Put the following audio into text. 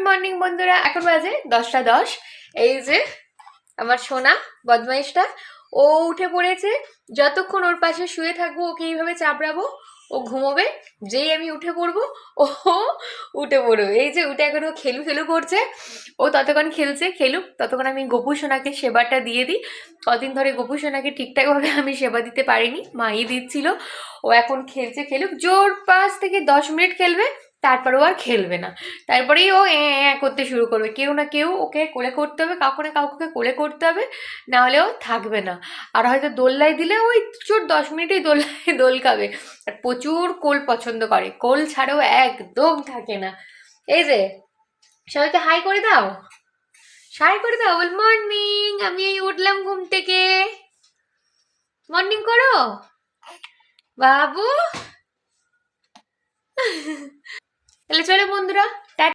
Morning বন্ধুরা, এখন বাজে 10টা 10। এই যে আমার সোনা বদমাইশটা, ও উঠে পড়েছে। যতক্ষণ ওর পাশে শুয়ে থাকবো, ওকে এইভাবে চাপড়াবো, ও ঘুমোবে। যেই আমি উঠে পড়বো, ও উঠে পড়বে। এই যে উঠে এখন ও খেলু খেলু করছে। ও ততক্ষণ খেলছে, খেলুক, ততক্ষণ আমি গপু সোনাকে সেবাটা দিয়ে দিই। কদিন ধরে গপু সোনাকে ঠিকঠাকভাবে আমি সেবা দিতে পারিনি, মাই দিচ্ছিল। ও এখন খেলছে, খেলুক। জোর 5 থেকে 10 মিনিট খেলবে, তারপর ও আর খেলবে না। তারপরেই ও করতে শুরু করবে। কেউ না কেউ ওকে কোলে করতে হবে, কাউকে না কাউকে কোলে করতে হবে, না হলে ও থাকবে না। আর হয়তো দোল্লায় দিলে ওই চোর 10 মিনিটেই দোল্লায় দোল খাবে। আর প্রচুর কোল পছন্দ করে, কোল ছাড়াও একদম থাকে না। এই যে সবাইকে হাই করে দাও, হাই করে দাও, বল মর্নিং, আমি এই উঠলাম ঘুম থেকে। মর্নিং করো বাবু। তাহলে চলো বন্ধুরা,